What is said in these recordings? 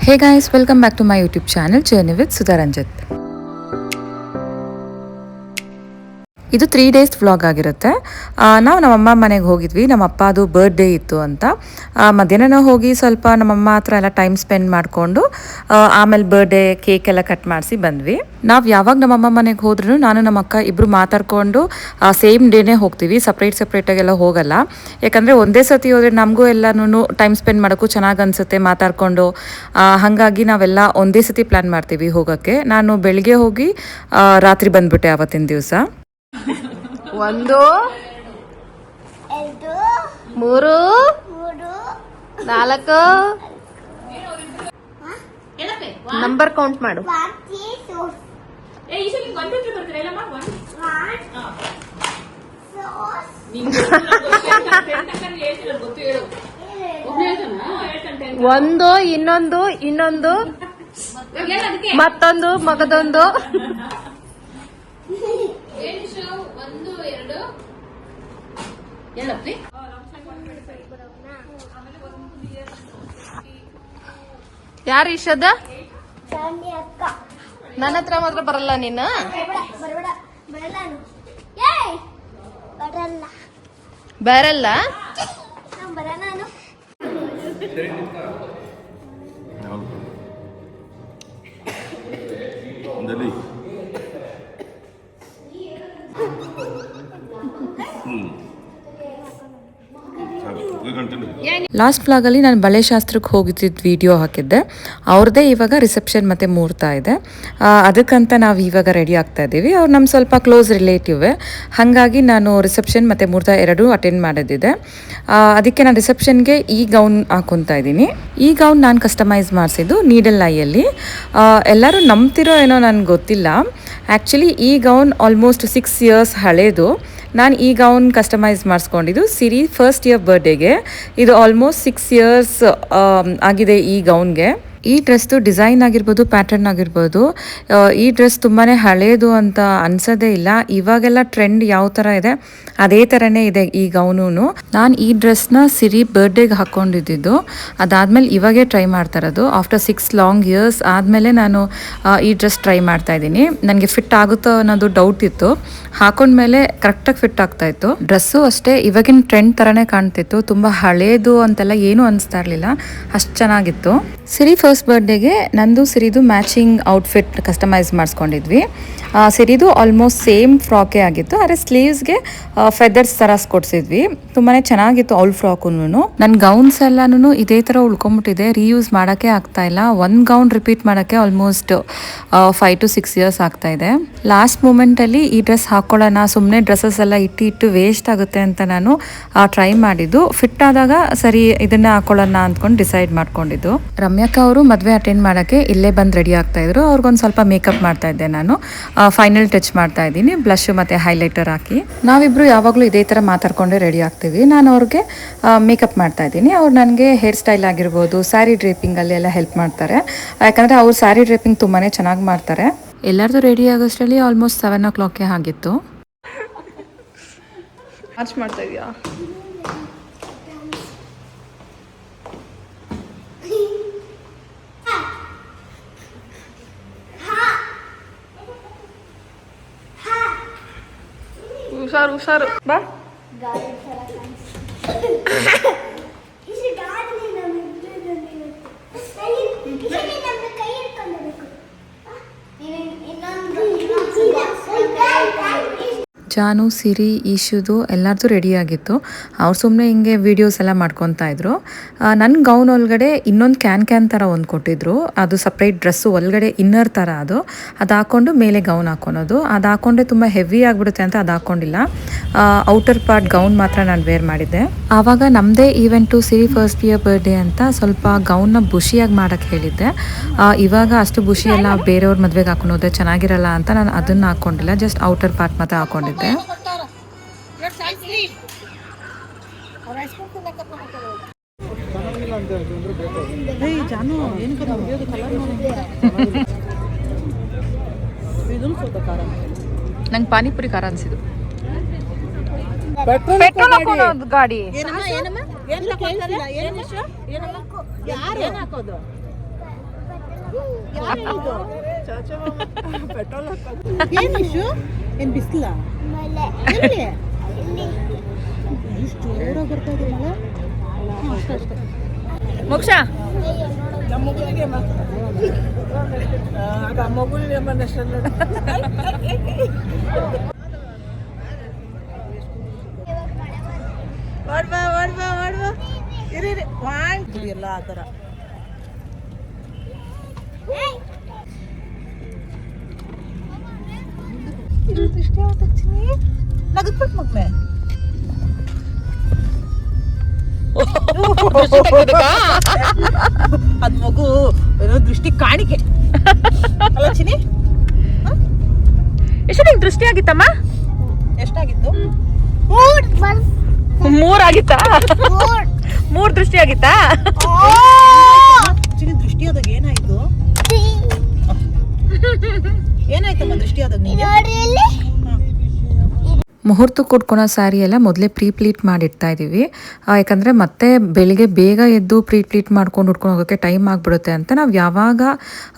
Hey guys, welcome back to my YouTube channel Journey with Sudha Ranjit. ಇದು 3 days vlog ಆಗಿರುತ್ತೆ. ನಾವು ನಮ್ಮಮ್ಮ ಮನೆಗೆ ಹೋಗಿದ್ವಿ. ನಮ್ಮ ಅಪ್ಪದು ಬರ್ತ್ಡೇ ಇತ್ತು ಅಂತ ಮಧ್ಯಾಹ್ನ ಹೋಗಿ ಸ್ವಲ್ಪ ನಮ್ಮಮ್ಮ ಹತ್ರ ಎಲ್ಲ ಟೈಮ್ ಸ್ಪೆಂಡ್ ಮಾಡಿಕೊಂಡು ಆಮೇಲೆ ಬರ್ತ್ಡೇ ಕೇಕ್ ಎಲ್ಲ ಕಟ್ ಮಾಡಿಸಿ ಬಂದ್ವಿ. ನಾವು ಯಾವಾಗ ನಮ್ಮಮ್ಮ ಮನೆಗೆ ಹೋದ್ರೂ ನಾನು ನಮ್ಮ ಅಕ್ಕ ಇಬ್ಬರು ಮಾತಾಡ್ಕೊಂಡು ಸೇಮ್ ಡೇನೇ ಹೋಗ್ತೀವಿ. ಸಪ್ರೇಟಾಗೆಲ್ಲ ಹೋಗಲ್ಲ. ಯಾಕಂದರೆ ಒಂದೇ ಸತಿ ಹೋದರೆ ನಮಗೂ ಎಲ್ಲನೂ ಟೈಮ್ ಸ್ಪೆಂಡ್ ಮಾಡೋಕ್ಕೂ ಚೆನ್ನಾಗಿ ಅನಿಸುತ್ತೆ ಮಾತಾಡಿಕೊಂಡು. ಹಾಗಾಗಿ ನಾವೆಲ್ಲ ಒಂದೇ ಸತಿ ಪ್ಲ್ಯಾನ್ ಮಾಡ್ತೀವಿ ಹೋಗೋಕ್ಕೆ. ನಾನು ಬೆಳಿಗ್ಗೆ ಹೋಗಿ ರಾತ್ರಿ ಬಂದ್ಬಿಟ್ಟೆ ಆವತ್ತಿನ ದಿವಸ. 1 2 3 4 ನಂಬರ್ ಕೌಂಟ್ ಮಾಡು. ಒಂದು ಇನ್ನೊಂದು ಮತ್ತೊಂದು ಮಗದೊಂದು. ಯಾರು ಈಶದ? ನನ್ನ ಹತ್ರ ಮಾತ್ರ ಬರಲ್ಲ ನೀನು. ಬರಲ್ಲ ಲಾಸ್ಟ್ ವ್ಲಾಗಲ್ಲಿ ನಾನು ಬಳೆ ಶಾಸ್ತ್ರಕ್ಕೆ ಹೋಗಿದ್ದಿದ್ದು ವಿಡಿಯೋ ಹಾಕಿದ್ದೆ. ಅವ್ರದ್ದೇ ಇವಾಗ ರಿಸೆಪ್ಷನ್ ಮತ್ತು ಮುಹೂರ್ತ ಇದೆ. ಅದಕ್ಕಂತ ನಾವು ಇವಾಗ ರೆಡಿ ಆಗ್ತಾ ಇದ್ದೀವಿ. ಅವ್ರು ನಮ್ಮ ಸ್ವಲ್ಪ ಕ್ಲೋಸ್ ರಿಲೇಟಿವೇ, ಹಾಗಾಗಿ ನಾನು ರಿಸೆಪ್ಷನ್ ಮತ್ತು ಮುಹೂರ್ತ ಎರಡೂ ಅಟೆಂಡ್ ಮಾಡೋದಿದೆ. ಅದಕ್ಕೆ ನಾನು ರಿಸೆಪ್ಷನ್ಗೆ ಈ ಗೌನ್ ಹಾಕೊತಾ ಇದ್ದೀನಿ. ಈ ಗೌನ್ ನಾನು ಕಸ್ಟಮೈಸ್ ಮಾಡಿಸಿದ್ದು ನೀಡಲ್ ಐಯಲ್ಲಿ. ಎಲ್ಲರೂ ನಂಬ್ತಿರೋ ಏನೋ ನನಗೆ ಗೊತ್ತಿಲ್ಲ. ಆ್ಯಕ್ಚುಲಿ ಈ ಗೌನ್ ಆಲ್ಮೋಸ್ಟ್ 6 years ಹಳೇದು. ನಾನು ಈ ಗೌನ್ ಕಸ್ಟಮೈಸ್ ಮಾಡಿಸ್ಕೊಂಡಿದ್ದು ಸಿರಿ ಫಸ್ಟ್ ಇಯರ್ ಬರ್ಡೇಗೆ. ಇದು ಆಲ್ಮೋಸ್ಟ್ 6 years ಆಗಿದೆ ಈ ಗೌನ್ಗೆ. ಈ ಡ್ರೆಸ್ದು ಡಿಸೈನ್ ಆಗಿರ್ಬೋದು, ಪ್ಯಾಟರ್ನ್ ಆಗಿರ್ಬೋದು, ಈ ಡ್ರೆಸ್ ತುಂಬಾ ಹಳೇದು ಅಂತ ಅನ್ಸೋದೇ ಇಲ್ಲ. ಇವಾಗೆಲ್ಲ ಟ್ರೆಂಡ್ ಯಾವ ಥರ ಇದೆ ಅದೇ ಥರನೇ ಇದೆ ಈ ಗೌನು. ನಾನು ಈ ಡ್ರೆಸ್ನ ಸಿರಿ ಬರ್ಡೇಗೆ ಹಾಕ್ಕೊಂಡಿದ್ದು. ಅದಾದಮೇಲೆ ಇವಾಗೇ ಟ್ರೈ ಮಾಡ್ತಾ ಇರೋದು. ಆಫ್ಟರ್ 6 long years ಆದಮೇಲೆ ನಾನು ಈ ಡ್ರೆಸ್ ಟ್ರೈ ಮಾಡ್ತಾ ಇದ್ದೀನಿ. ನನಗೆ ಫಿಟ್ ಆಗುತ್ತೋ ಅನ್ನೋದು ಡೌಟ್ ಇತ್ತು. ಹಾಕೊಂಡ್ಮೇಲೆ ಕರೆಕ್ಟಾಗಿ ಫಿಟ್ ಆಗ್ತಾ ಇತ್ತು. ಡ್ರೆಸ್ಸು ಅಷ್ಟೇ ಇವಾಗಿನ ಟ್ರೆಂಡ್ ಥರನೇ ಕಾಣ್ತಿತ್ತು. ತುಂಬ ಹಳೇದು ಅಂತೆಲ್ಲ ಏನೂ ಅನಿಸ್ತಾ ಇರಲಿಲ್ಲ, ಅಷ್ಟು ಚೆನ್ನಾಗಿತ್ತು. ಸಿರಿ ಫಸ್ಟ್ ಬರ್ಡೇಗೆ ನಂದು ಸಿರಿದು ಮ್ಯಾಚಿಂಗ್ ಔಟ್ಫಿಟ್ ಕಸ್ಟಮೈಸ್ ಮಾಡಿಸ್ಕೊಂಡಿದ್ವಿ. ಸಿರಿದು ಆಲ್ಮೋಸ್ಟ್ ಸೇಮ್ ಫ್ರಾಕೇ ಆಗಿತ್ತು, ಆದರೆ ಸ್ಲೀವ್ಸ್ಗೆ ಫೆದರ್ಸ್ ಥರ ಕೊಡಿಸಿದ್ವಿ. ತುಂಬಾ ಚೆನ್ನಾಗಿತ್ತು ಅವಳ ಫ್ರಾಕು. ನನ್ನ ಗೌನ್ಸ್ ಎಲ್ಲನೂ ಇದೇ ಥರ ಉಳ್ಕೊಂಬಿಟ್ಟಿದೆ, ರೀಯೂಸ್ ಮಾಡೋಕ್ಕೆ ಆಗ್ತಾ ಇಲ್ಲ. ಒಂದು ಗೌನ್ ರಿಪೀಟ್ ಮಾಡೋಕ್ಕೆ ಆಲ್ಮೋಸ್ಟ್ 5 to 6 years ಆಗ್ತಾ ಇದೆ. ಲಾಸ್ಟ್ ಮೂಮೆಂಟಲ್ಲಿ ಈ ಡ್ರೆಸ್ ಹಾಕ್ಕೊಳ್ಳೋಣ, ಸುಮ್ಮನೆ ಡ್ರೆಸ್ಸಸ್ ಎಲ್ಲ ಇಟ್ಟು ವೇಸ್ಟ್ ಆಗುತ್ತೆ ಅಂತ ನಾನು ಟ್ರೈ ಮಾಡಿದ್ದು. ಫಿಟ್ ಆದಾಗ ಸರಿ ಇದನ್ನೇ ಹಾಕ್ಕೊಳ್ಳೋಣ ಅಂದ್ಕೊಂಡು ಡಿಸೈಡ್ ಮಾಡ್ಕೊಂಡಿದ್ದು. ರಮ್ಯಕ್ಕ ಅವರು ಮದುವೆ ಅಟೆಂಡ್ ಮಾಡೋಕ್ಕೆ ಇಲ್ಲೇ ಬಂದು ರೆಡಿ ಆಗ್ತಾಯಿದ್ರು. ಅವ್ರಿಗೊಂದು ಸ್ವಲ್ಪ ಮೇಕಪ್ ಮಾಡ್ತಾ ಇದ್ದೆ ನಾನು. ಫೈನಲ್ ಟಚ್ ಮಾಡ್ತಾ ಇದ್ದೀನಿ, ಬ್ಲಷ್ ಮತ್ತು ಹೈಲೈಟರ್ ಹಾಕಿ. ನಾವಿಬ್ಬರು ಯಾವಾಗಲೂ ಇದೇ ಥರ ಮಾತಾಡ್ಕೊಂಡೇ ರೆಡಿ ಆಗ್ತೀವಿ. ನಾನು ಅವ್ರಿಗೆ ಮೇಕಪ್ ಮಾಡ್ತಾ ಇದ್ದೀನಿ. ಅವ್ರು ನನಗೆ ಹೇರ್ ಸ್ಟೈಲ್ ಆಗಿರ್ಬೋದು, ಸ್ಯಾರಿ ಡ್ರೇಪಿಂಗಲ್ಲಿ ಎಲ್ಲ ಹೆಲ್ಪ್ ಮಾಡ್ತಾರೆ. ಯಾಕಂದರೆ ಅವ್ರು ಸ್ಯಾರಿ ಡ್ರೇಪಿಂಗ್ ತುಂಬಾ ಚೆನ್ನಾಗಿ ಮಾಡ್ತಾರೆ. ಎಲ್ಲರದು ರೆಡಿ ಆಗೋಷ್ಟರಲ್ಲಿ ಆಲ್ಮೋಸ್ಟ್ 7 o'clock ಆಗಿತ್ತು. ಮಾರ್ಚ್ ಮಾಡ್ತಾ ಇದೆಯಾ? ಹುಷಾರು ಬಾ. ಜಾನು, ಸಿರಿ, ಈಶುದು ಎಲ್ಲರದು ರೆಡಿಯಾಗಿತ್ತು. ಅವ್ರು ಸುಮ್ಮನೆ ಹಿಂಗೆ ವೀಡಿಯೋಸ್ ಎಲ್ಲ ಮಾಡ್ಕೊತಾ ಇದ್ರು. ನನ್ನ ಗೌನ್ ಒಳಗಡೆ ಇನ್ನೊಂದು ಕ್ಯಾನ್ ಥರ ಒಂದು ಕೊಟ್ಟಿದ್ರು. ಅದು ಸಪ್ರೇಟ್ ಡ್ರೆಸ್ಸು ಒಳಗಡೆ ಇನ್ನರ್ ಥರ ಅದು ಹಾಕ್ಕೊಂಡು ಮೇಲೆ ಗೌನ್ ಹಾಕೊಳೋದು. ಅದು ಹಾಕ್ಕೊಂಡ್ರೆ ತುಂಬ ಹೆವಿ ಆಗಿಬಿಡುತ್ತೆ ಅಂತ ಅದು ಹಾಕ್ಕೊಂಡಿಲ್ಲ. ಔಟರ್ ಪಾರ್ಟ್ ಗೌನ್ ಮಾತ್ರ ನಾನು ವೇರ್ ಮಾಡಿದ್ದೆ. ಆವಾಗ ನಮ್ಮದೇ ಈವೆಂಟು ಸಿರಿ ಫಸ್ಟ್ ಇಯರ್ ಬರ್ಡೇ ಅಂತ ಸ್ವಲ್ಪ ಗೌನ್ನ ಬುಷಿಯಾಗಿ ಮಾಡೋಕ್ಕೆ ಹೇಳಿದ್ದೆ. ಇವಾಗ ಅಷ್ಟು ಬುಷಿ ಎಲ್ಲ ಬೇರೆಯವ್ರ ಮದುವೆಗೆ ಹಾಕೊಂಡೋದ್ರೆ ಚೆನ್ನಾಗಿರಲ್ಲ ಅಂತ ನಾನು ಅದನ್ನು ಹಾಕ್ಕೊಂಡಿಲ್ಲ, ಜಸ್ಟ್ ಔಟರ್ ಪಾರ್ಟ್ ಮಾತ್ರ ಹಾಕ್ಕೊಂಡಿದ್ದೆ. ನಂಗೆ ಪಾನಿಪುರಿ ಖಾರ ಅನ್ಸಿದ್ದು. ಪೆಟ್ರೋಲ್ ಹಾಕೋದು ಗಾಡಿ. ಏನು ಇಶು ಏನು ಬಿಸಿಲ ಇಷ್ಟು ಜೋರಾಗಿ ಬರ್ತಾ ಇದೆ ಮಳೆ. ಅಷ್ಟೇ ಮೋಕ್ಷ ಎಲ್ಲ ಆ ಥರ ನಗದ್ಬಿಟ್ಟು ಮಗ್ನೆ ಅದ್ ಮಗು ಏನೋ ದೃಷ್ಟಿ ಕಾಣಿಕೆ ಅಲ್ಲ ಚಿನಿ. ಎಷ್ಟು ನಿಂಗೆ ದೃಷ್ಟಿ ಆಗಿತ್ತಮ್ಮ? ಎಷ್ಟಾಗಿತ್ತು? 3 ಆಗಿತ್ತಾ? 3 ದೃಷ್ಟಿ ಆಗಿತ್ತಾ? ಚಿನಿ ದೃಷ್ಟಿ ಆದಾಗ ಏನಾಯ್ತು? ಏನಾಯ್ತಮ್ಮ ದೃಷ್ಟಿ ಆದಾಗ ನಿಂಗೆ? ಮುಹೂರ್ತಕ್ಕೆ ಉಟ್ಕೊಳೋ ಸ್ಯಾರಿ ಎಲ್ಲ ಮೊದಲೇ ಪ್ಲೀಟ್ ಮಾಡಿಡ್ತಾ ಇದ್ದೀವಿ. ಯಾಕಂದರೆ ಮತ್ತೆ ಬೆಳಿಗ್ಗೆ ಬೇಗ ಎದ್ದು ಪ್ಲೀಟ್ ಮಾಡ್ಕೊಂಡು ಉಟ್ಕೊಂಡು ಹೋಗೋಕ್ಕೆ ಟೈಮ್ ಆಗಿಬಿಡುತ್ತೆ ಅಂತ ನಾವು ಯಾವಾಗ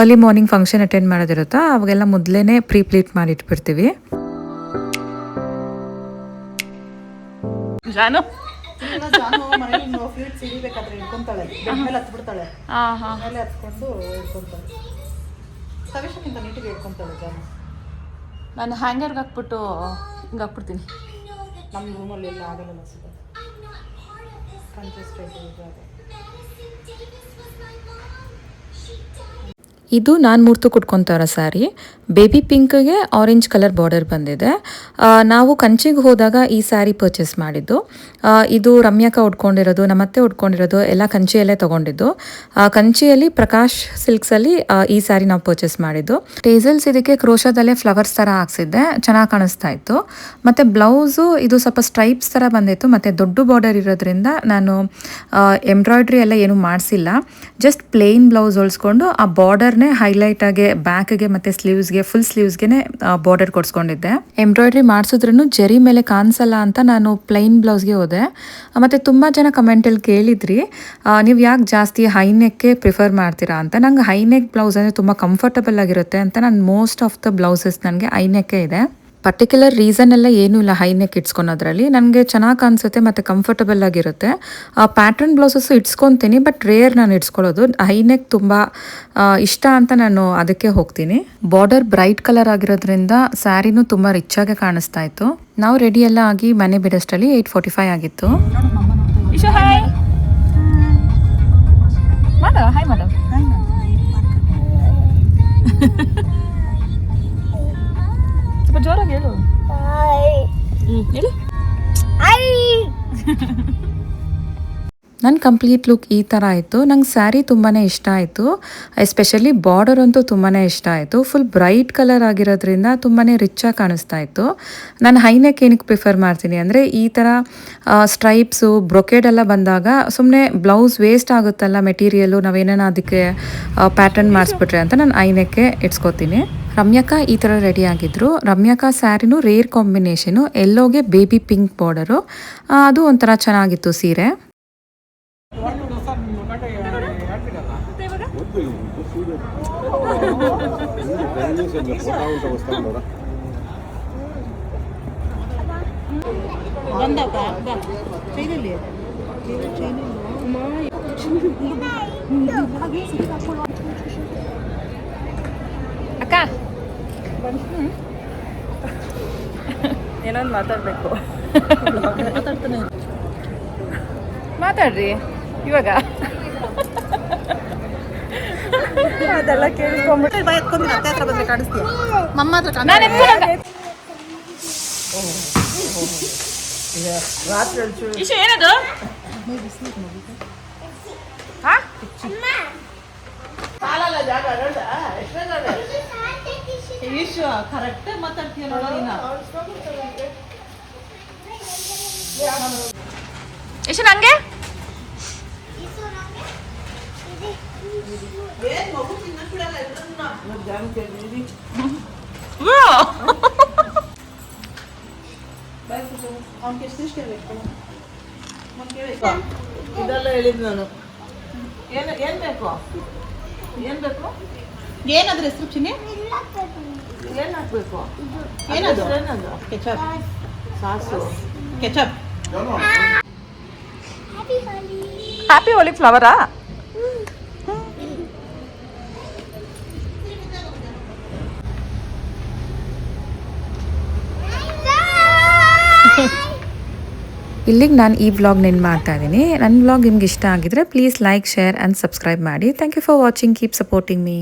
ಅರ್ಲಿ ಮಾರ್ನಿಂಗ್ ಫಂಕ್ಷನ್ ಅಟೆಂಡ್ ಮಾಡೋದಿರುತ್ತೋ ಅವಾಗೆಲ್ಲ ಮೊದಲೇ ಪ್ಲೀಟ್ ಮಾಡಿಟ್ಬಿಡ್ತೀವಿ. ಜಾನು ಫ್ಲೀಟ್ ಸಿಡಿಬೇಕಾದ್ರೆ ಹಿಡ್ಕೊಂತಾಳೆ, ಮೇಲೆ ಹತ್ಬಿಡ್ತಾಳೆ, ಮೇಲೆ ಹತ್ಕೊಂಡು ಹಿಡ್ಕೊಂತಾಳೆ. ಸವಿಶಕ್ಕಿಂತ ನೀಟಿಗೆ ಹಿಡ್ಕೊಂತಾಳೆ ಜಾನು. ನಾನು ಹ್ಯಾಂಗರ್ಗೆ ಹಾಕ್ಬಿಟ್ಟು ಹಿಂಗೆ ಹಾಕ್ಬಿಡ್ತೀನಿ. ನಮ್ಮ ರೂಮಲ್ಲಿ ಎಲ್ಲ ಆಗಲ್ಲ ಅನಿಸುತ್ತೆ, ಕಂಜೆಸ್ಟ್ ಆಗಿದೆ ಅದು. ಇದು ನಾನು ಮೂರ್ತು ಕುಟ್ಕೊತಾರ ಸ್ಯಾರಿ. ಬೇಬಿ ಪಿಂಕ್ಗೆ ಆರೆಂಜ್ ಕಲರ್ ಬಾರ್ಡರ್ ಬಂದಿದೆ. ನಾವು ಕಂಚಿಗೆ ಹೋದಾಗ ಈ ಸ್ಯಾರಿ ಪರ್ಚೇಸ್ ಮಾಡಿದ್ದು. ಇದು ರಮ್ಯಕ್ಕ ಉಟ್ಕೊಂಡಿರೋದು, ನಮ್ಮತ್ತೆ ಉಟ್ಕೊಂಡಿರೋದು ಎಲ್ಲ ಕಂಚಿಯಲ್ಲೇ ತೊಗೊಂಡಿದ್ದು. ಕಂಚಿಯಲ್ಲಿ ಪ್ರಕಾಶ್ ಸಿಲ್ಕ್ಸಲ್ಲಿ ಈ ಸ್ಯಾರಿ ನಾವು ಪರ್ಚೇಸ್ ಮಾಡಿದ್ದು. ಟೇಸಲ್ಸ್ ಇದಕ್ಕೆ ಕ್ರೋಶದಲ್ಲೇ ಫ್ಲವರ್ಸ್ ಥರ ಹಾಕ್ಸಿದ್ದೆ, ಚೆನ್ನಾಗಿ ಕಾಣಿಸ್ತಾ ಇತ್ತು. ಮತ್ತು ಬ್ಲೌಸು ಇದು ಸ್ವಲ್ಪ ಸ್ಟ್ರೈಪ್ಸ್ ಥರ ಬಂದಿತ್ತು, ಮತ್ತು ದೊಡ್ಡ ಬಾರ್ಡರ್ ಇರೋದ್ರಿಂದ ನಾನು ಎಂಬ್ರಾಯ್ಡ್ರಿ ಎಲ್ಲ ಏನೂ ಮಾಡಿಸಿಲ್ಲ. ಜಸ್ಟ್ ಪ್ಲೇನ್ ಬ್ಲೌಸ್ ಹೊಲ್ಸ್ಕೊಂಡು ಆ ಬಾರ್ಡರ್ನೇ ಹೈಲೈಟಾಗಿ ಬ್ಯಾಕ್ಗೆ ಮತ್ತು ಸ್ಲೀವ್ಸ್ಗೆ, ಫುಲ್ ಸ್ಲೀವ್ಸ್ಗೆ ಬಾರ್ಡರ್ ಕೊಡ್ಸ್ಕೊಂಡಿದ್ದೆ. ಎಂಬ್ರಾಯ್ಡ್ರಿ ಮಾಡಿಸಿದ್ರೂ ಜರಿ ಮೇಲೆ ಕಾಣಿಸಲ್ಲ ಅಂತ ನಾನು ಪ್ಲೈನ್ ಬ್ಲೌಸ್ಗೆ ಹೋದೆ. ಮತ್ತು ತುಂಬ ಜನ ಕಮೆಂಟಲ್ಲಿ ಕೇಳಿದ್ರಿ, ನೀವು ಯಾಕೆ ಜಾಸ್ತಿ ಹೈನೆಕ್ಗೆ ಪ್ರಿಫರ್ ಮಾಡ್ತೀರಾ ಅಂತ. ನಂಗೆ ಹೈನೆಕ್ ಬ್ಲೌಸ್ ಅಂದರೆ ತುಂಬ ಕಂಫರ್ಟಬಲ್ ಆಗಿರುತ್ತೆ ಅಂತ ನಾನು ಮೋಸ್ಟ್ ಆಫ್ ದ ಬ್ಲೌಸಸ್ ನನಗೆ ಹೈನೆಕ್ಕೇ ಇದೆ. ಪರ್ಟಿಕ್ಯುಲರ್ ರೀಸನ್ ಎಲ್ಲ ಏನೂ ಇಲ್ಲ ಹೈನೆಕ್ ಇಟ್ಸ್ಕೊಳೋದ್ರಲ್ಲಿ. ನನಗೆ ಚೆನ್ನಾಗಿ ಕಾಣಿಸುತ್ತೆ ಮತ್ತು ಕಂಫರ್ಟಬಲ್ ಆಗಿರುತ್ತೆ. ಪ್ಯಾಟ್ರನ್ ಬ್ಲೌಸಸ್ಸು ಇಟ್ಸ್ಕೊತೀನಿ, ಬಟ್ ರೇರ್ ನಾನು ಇಟ್ಸ್ಕೊಳ್ಳೋದು. ಹೈನೆಕ್ ತುಂಬ ಇಷ್ಟ ಅಂತ ನಾನು ಅದಕ್ಕೆ ಹೋಗ್ತೀನಿ. ಬಾರ್ಡರ್ ಬ್ರೈಟ್ ಕಲರ್ ಆಗಿರೋದ್ರಿಂದ ಸ್ಯಾರಿನೂ ತುಂಬ ರಿಚ್ಚಾಗಿ ಕಾಣಿಸ್ತಾ ಇತ್ತು. ನಾವು ರೆಡಿ ಎಲ್ಲ ಆಗಿ ಮನೆ ಬಿಡೋಷ್ಟರಲ್ಲಿ 8:45 ಆಗಿತ್ತು. ಹಾಯ್ ಮಾಡು, ಹಾಯ್ ಮಾಡು. ಸ್ವಲ್ಪ ಜೋರಾಗಿ ಹೇಳು. ಹೇಳು. ನನ್ನ ಕಂಪ್ಲೀಟ್ ಲುಕ್ ಈ ಥರ ಆಯಿತು. ನಂಗೆ ಸ್ಯಾರಿ ತುಂಬಾ ಇಷ್ಟ ಆಯಿತು. ಎಸ್ಪೆಷಲಿ ಬಾರ್ಡರ್ ಅಂತೂ ತುಂಬಾ ಇಷ್ಟ ಆಯಿತು. ಫುಲ್ ಬ್ರೈಟ್ ಕಲರ್ ಆಗಿರೋದ್ರಿಂದ ತುಂಬಾ ರಿಚ್ಚಾಗಿ ಕಾಣಿಸ್ತಾ ಇತ್ತು. ನಾನು ಹೈನೆಕ್ ಏನಕ್ಕೆ ಪ್ರಿಫರ್ ಮಾಡ್ತೀನಿ ಅಂದರೆ ಈ ಥರ ಸ್ಟ್ರೈಪ್ಸು ಬ್ರೊಕೇಡ್ ಎಲ್ಲ ಬಂದಾಗ ಸುಮ್ಮನೆ ಬ್ಲೌಸ್ ವೇಸ್ಟ್ ಆಗುತ್ತಲ್ಲ ಮೆಟೀರಿಯಲ್ಲು, ನಾವೇನೇನೋ ಅದಕ್ಕೆ ಪ್ಯಾಟರ್ನ್ ಮಾಡಿಸ್ಬಿಟ್ರೆ ಅಂತ ನಾನು ಹೈನೆಕ್ಕೆ ಇಟ್ಸ್ಕೊತೀನಿ. ರಮ್ಯಕ್ಕ ಈ ಥರ ರೆಡಿ ಆಗಿದ್ರು. ರಮ್ಯಕ್ಕ ಸ್ಯಾರಿನೂ ರೇರ್ ಕಾಂಬಿನೇಷನು, ಎಲ್ಲೋಗೆ ಬೇಬಿ ಪಿಂಕ್ ಬಾರ್ಡರು. ಅದು ಒಂಥರ ಚೆನ್ನಾಗಿತ್ತು ಸೀರೆ. ಅಕ್ಕ ಏನೋ ಒಂದು ಮಾತಾಡಬೇಕು. ಮಾತಾಡ್ರಿ ಇವಾಗ. ಅದೆಲ್ಲ ಕೇಳಿಸ್ಕೊಂಡ್ಬಿಟ್ಟು ಅತ್ತೆ ಹತ್ರ ಬಂದ್ರೆ ಕಾಣಿಸ್ತೀಯ, ಮಮ್ಮ ಹತ್ರ ಇಶು ಏನದು? ಕರೆಕ್ಟ್ ಮಾತಾಡ್ತೀಯ ನೋಡೋ ನೀನು. ಇಶು ನಂಗೆ ಇದೆಲ್ಲ ಹೇಳಿದ್ ನಾನು. ಏನ್ ಬೇಕು? ಏನಾದ್ರೂ ಹೆಸರು ಚಿನ್ನಿ? ಏನದು? ಕೆಚಪ್. ಕೆಚಪ್. ಹ್ಯಾಪಿ ಹೋಲಿ ಫ್ಲವರಾ? ಇಲ್ಲಿಗೆ ನಾನು ಈ ವ್ಲಾಗ್ ನೆನ್ ಮಾಡ್ತಾ ಇದ್ದೀನಿ. ನನ್ನ ವ್ಲಾಗ್ ನಿಮ್ಗೆ ಇಷ್ಟ ಆಗಿದ್ರೆ please like, share and subscribe ಮಾಡಿ. Thank you for watching. Keep supporting me.